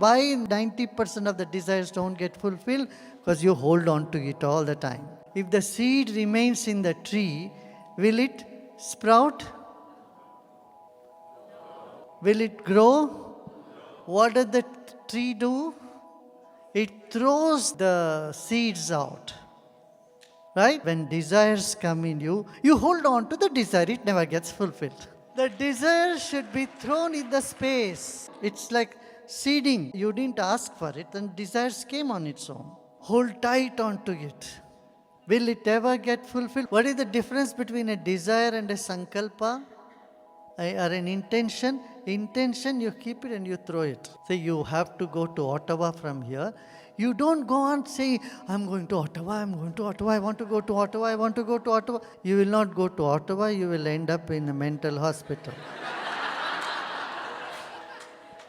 Why 90% of the desires don't get fulfilled? Because you hold on to it all the time. If the seed remains in the tree, will it sprout? Will it grow? What does the tree do? It throws the seeds out. Right? When desires come in you, you hold on to the desire, it never gets fulfilled. The desire should be thrown in the space. It's like seeding. You didn't ask for it, and desires came on its own. Hold tight onto it. Will it ever get fulfilled? What is the difference between a desire and a sankalpa? Or an intention? Intention, you keep it and you throw it. Say you have to go to Ottawa from here. You don't go on saying, I'm going to Ottawa, I'm going to Ottawa, I want to go to Ottawa, I want to go to Ottawa. You will not go to Ottawa, you will end up in a mental hospital.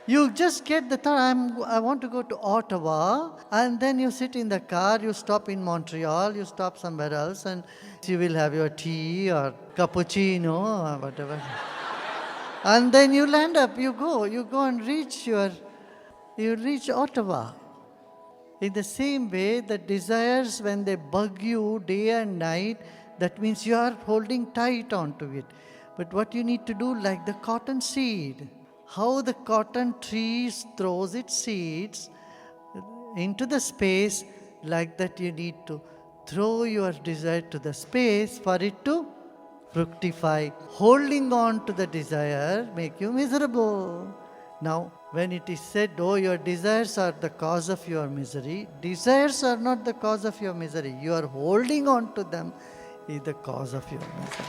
You just get the thought, I want to go to Ottawa, and then you sit in the car, you stop in Montreal, you stop somewhere else, and you will have your tea or cappuccino or whatever. And then you land up, you go and you reach Ottawa. In the same way, the desires, when they bug you day and night, that means you are holding tight onto it. But what you need to do, like the cotton seed, how the cotton tree throws its seeds into the space, like that you need to throw your desire to the space for it to fructify. Holding on to the desire make you miserable. Now, when it is said, oh, your desires are the cause of your misery, desires are not the cause of your misery. You are holding on to them is the cause of your misery.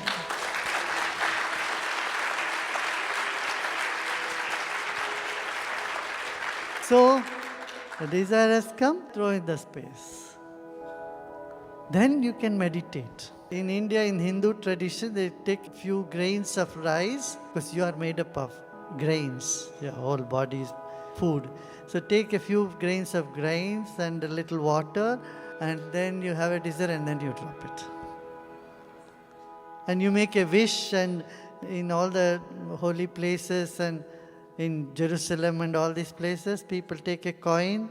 So, the desire has come, throw in the space. Then you can meditate. In India, in Hindu tradition, they take a few grains of rice, because you are made up of grains. Your whole body is food. So take a few grains of grains and a little water, and then you have a desire, and then you drop it. And you make a wish, and in all the holy places and in Jerusalem and all these places, people take a coin,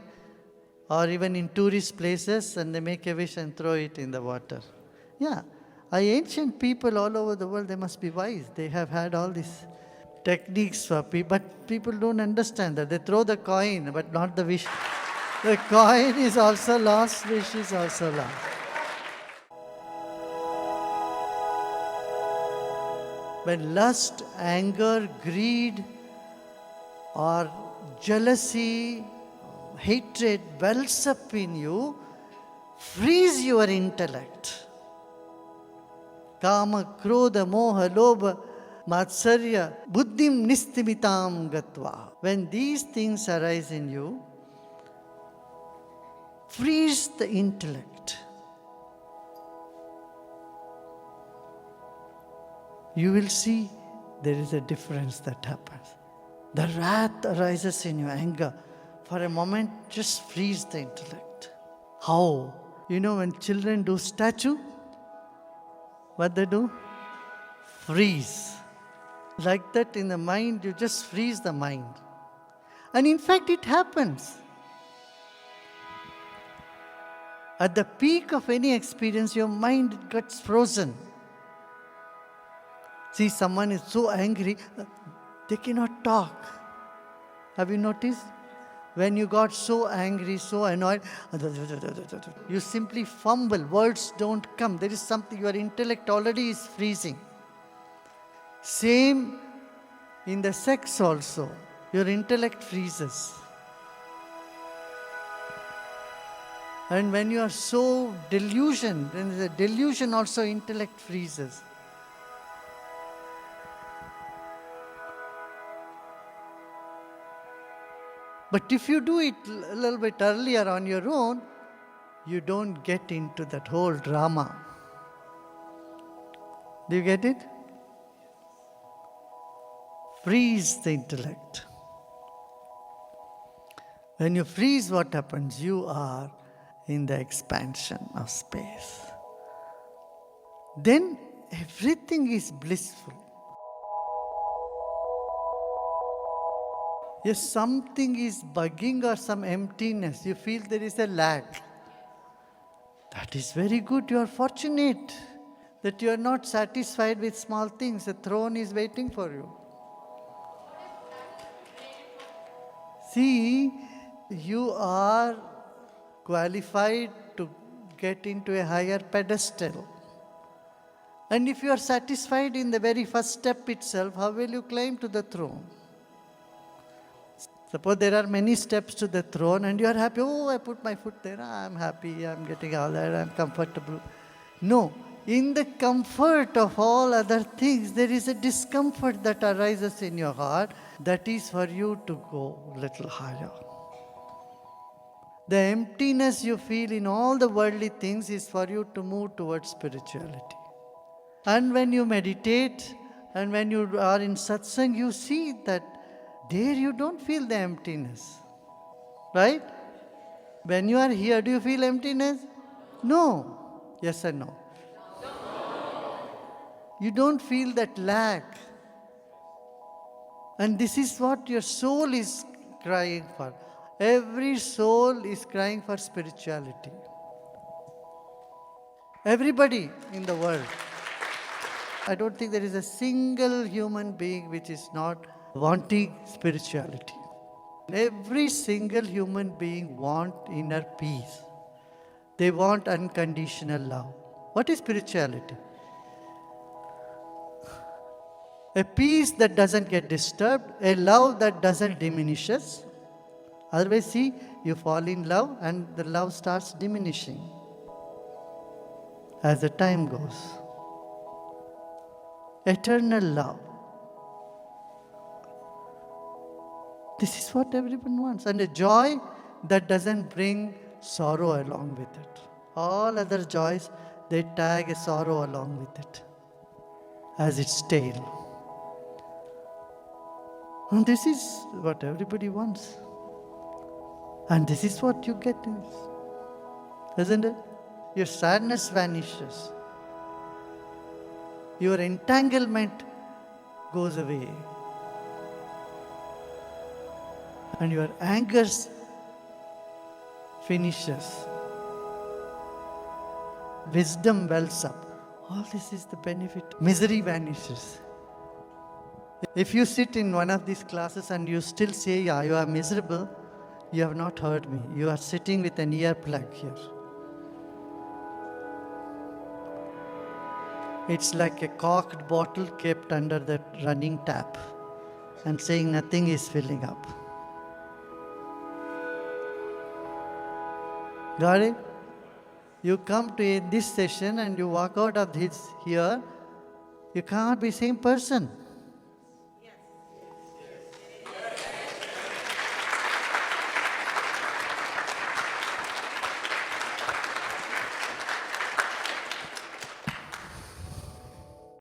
or even in tourist places, and they make a wish and throw it in the water. Yeah, ancient people all over the world, they must be wise. They have had all these techniques for people, but people don't understand that. They throw the coin, but not the wish. The coin is also lost, wish is also lost. When lust, anger, greed, or jealousy, hatred wells up in you, freeze your intellect. Kama, krodha, moha, lobha, matsarya, buddhim nistimitam gatva. When these things arise in you, freeze the intellect. You will see there is a difference that happens. The wrath arises in your anger. For a moment, just freeze the intellect. How? You know, when children do statue, what they do? Freeze. Like that in the mind, you just freeze the mind. And in fact, it happens. At the peak of any experience, your mind gets frozen. See, someone is so angry, they cannot talk. Have you noticed? When you got so angry, so annoyed, you simply fumble. Words don't come. There is something, your intellect already is freezing. Same in the sex also. Your intellect freezes. And when you are so delusion, when there is a delusion also, intellect freezes. But if you do it a little bit earlier on your own, you don't get into that whole drama. Do you get it? Freeze the intellect. When you freeze, what happens? You are in the expansion of space. Then everything is blissful. Yes, something is bugging or some emptiness. You feel there is a lack. That is very good. You are fortunate that you are not satisfied with small things. A throne is waiting for you. See, you are qualified to get into a higher pedestal. And if you are satisfied in the very first step itself, how will you climb to the throne? Suppose there are many steps to the throne and you are happy. Oh, I put my foot there. I'm happy. I'm getting all that. I'm comfortable. No. In the comfort of all other things, there is a discomfort that arises in your heart. That is for you to go a little higher. The emptiness you feel in all the worldly things is for you to move towards spirituality. And when you meditate and when you are in satsang, you see that there you don't feel the emptiness. Right? When you are here, do you feel emptiness? No. Yes or no? You don't feel that lack. And this is what your soul is crying for. Every soul is crying for spirituality. Everybody in the world. I don't think there is a single human being which is not wanting spirituality. Every single human being wants inner peace. They want unconditional love. What is spirituality? A peace that doesn't get disturbed, a love that doesn't diminishes. Otherwise, see, you fall in love and the love starts diminishing as the time goes. Eternal love. This is what everyone wants. And a joy that doesn't bring sorrow along with it. All other joys, they tag a sorrow along with it as its tail. And this is what everybody wants. And this is what you get, isn't it? Your sadness vanishes. Your entanglement goes away. And your anger finishes. Wisdom wells up. All this is the benefit. Misery vanishes. If you sit in one of these classes and you still say, yeah, you are miserable, you have not heard me. You are sitting with an earplug here. It's like a corked bottle kept under the running tap and saying nothing is filling up. Got it? You come to this session and you walk out of this here, you cannot be same person.